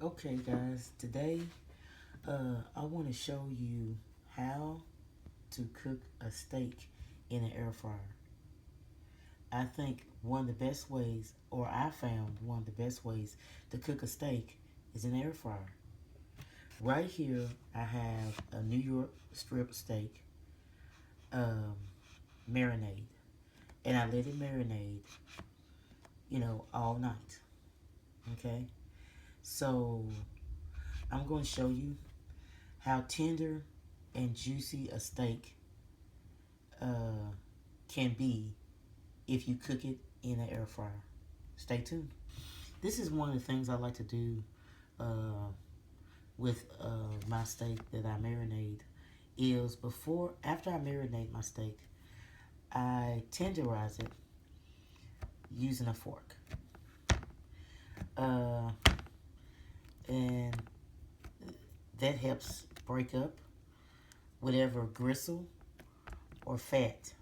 Okay, guys, today I want to show you how to cook a steak in an air fryer. I think one of the best ways, or I found one of the best ways to cook a steak is an air fryer. Right here, I have a New York strip steak um, marinade, and I let it marinade, all night. Okay, so I'm going to show you how tender and juicy a steak uh, can be if you cook it in an air fryer. Stay tuned. This is one of the things I like to do with my steak that I marinate is after I marinate my steak, I tenderize it using a fork. Uh, and that helps break up whatever gristle or fat,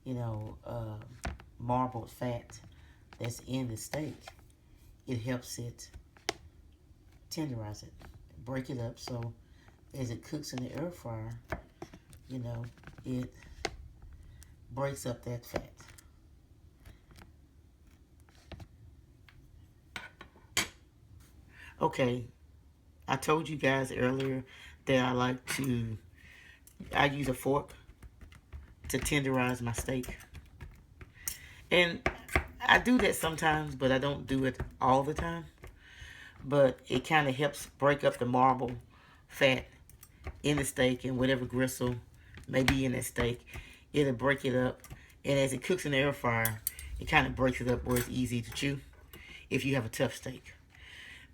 you know, marbled fat that's in the steak. It helps it tenderize it, break it up so as it cooks in the air fryer, you know, it breaks up that fat. Okay, I told you guys earlier that I use a fork to tenderize my steak. And I do that sometimes, but I don't do it all the time. But it kind of helps break up the marble fat in the steak and whatever gristle may be in that steak. It'll break it up. And as it cooks in the air fryer, it kind of breaks it up where it's easy to chew if you have a tough steak.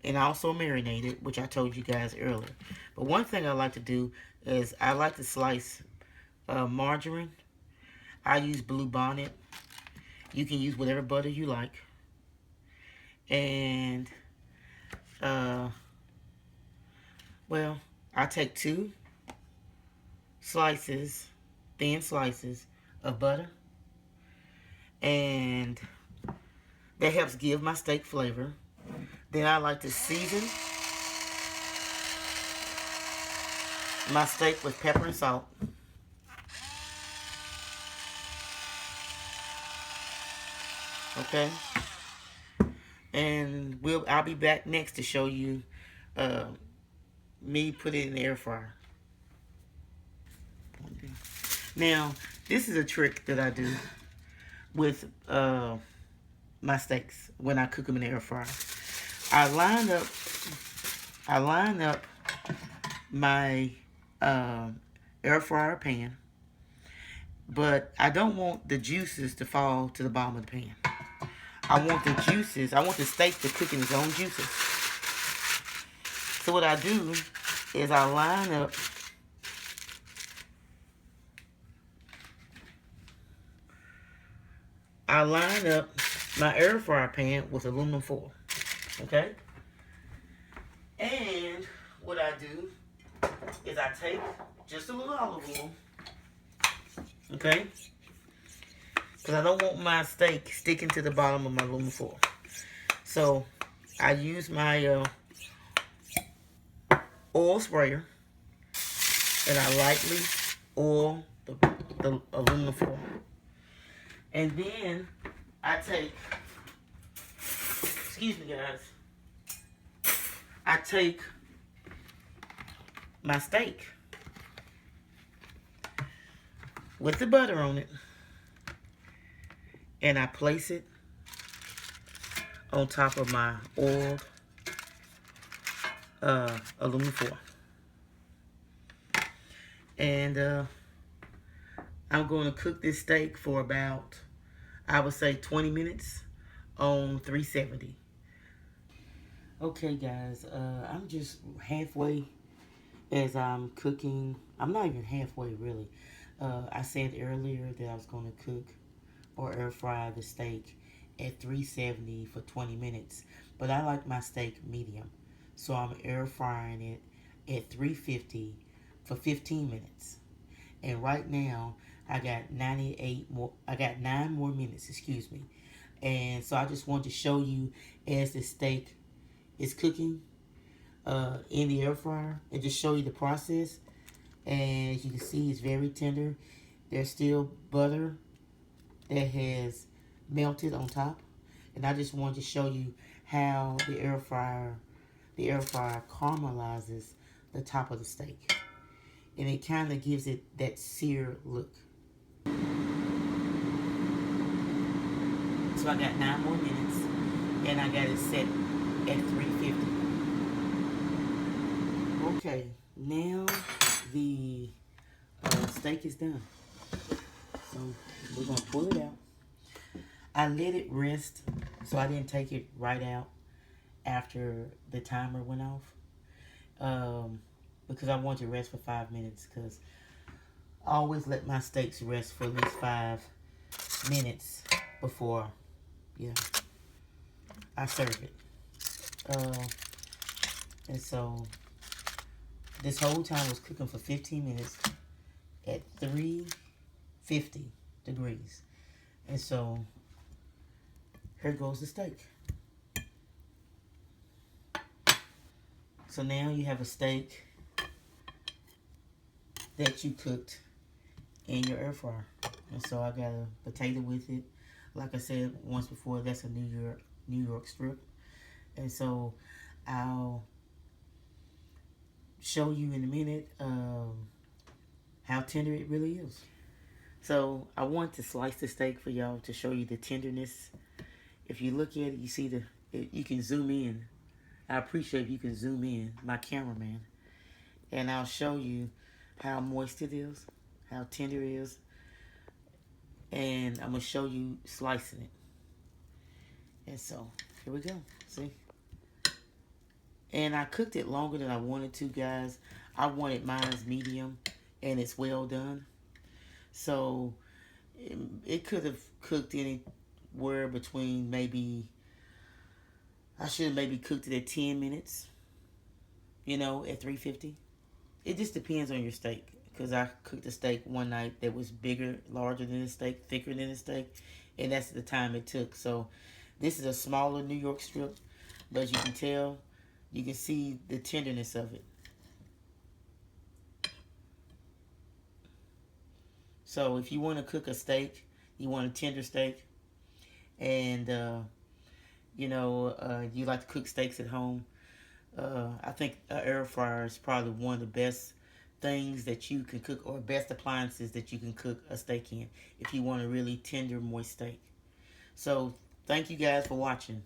And I also marinate it, which I told you guys earlier. But one thing I like to do is I like to slice margarine. I use Blue Bonnet. You can use whatever butter you like. And, uh, well, I take two slices, thin slices of butter. And that helps give my steak flavor. Then I like to season my steak with pepper and salt. Okay? And I'll be back next to show you uh, me put it in the air fryer. Now, this is a trick that I do with my steaks when I cook them in the air fryer. I line up, I line up my air fryer pan, but I don't want the juices to fall to the bottom of the pan. I want the steak to cook in its own juices. So what I do is I line up my air fryer pan with aluminum foil. Okay? And what I do is I take just a little olive oil. Okay? Because I don't want my steak sticking to the bottom of my aluminum foil. So I use my oil sprayer and I lightly oil the aluminum foil. And then I take, excuse me guys, I take my steak with the butter on it and I place it on top of my oiled aluminum foil. And I'm going to cook this steak for about, I would say 20 minutes on 370. Okay guys, I'm just halfway as I'm cooking. I'm not even halfway really. I said earlier that I was going to cook or air fry the steak at 370 for 20 minutes. But I like my steak medium. So I'm air frying it at 350 for 15 minutes. And right now I got 9 more minutes, excuse me. And so I just wanted to show you as the steak is cooking in the air fryer and just show you the process. And as you can see, it's very tender. There's still butter that has melted on top. And I just wanted to show you how the air fryer caramelizes the top of the steak. And it kind of gives it that sear look. So I got 9 more minutes, and I got it set at 350. Okay, now the steak is done. So we're gonna pull it out. I let it rest, so I didn't take it right out after the timer went off, because I want to rest for 5 minutes. Because I always let my steaks rest for at least 5 minutes before, I serve it. And so this whole time was cooking for 15 minutes at 350 degrees. And so here goes the steak. So now you have a steak that you cooked in your air fryer. And so I got a potato with it. Like I said once before, that's a New York strip. And so I'll show you in a minute how tender it really is. So I want to slice the steak for y'all to show you the tenderness. If you look at it, you see you can zoom in. I appreciate if you can zoom in, my cameraman. And I'll show you how moist it is, how tender it is. And I'm going to show you slicing it. And so, here we go. See? And I cooked it longer than I wanted to, guys. I wanted mine's medium, and it's well done. So, it could have cooked anywhere between I should have maybe cooked it at 10 minutes, at 350. It just depends on your steak. Because I cooked a steak one night that was bigger, larger than the steak, thicker than the steak. And that's the time it took. So this is a smaller New York strip. But as you can tell, you can see the tenderness of it. So if you want to cook a steak, you want a tender steak, and you like to cook steaks at home, I think an air fryer is probably one of the best things that you can cook, or best appliances that you can cook a steak in if you want a really tender, moist steak. So thank you guys for watching.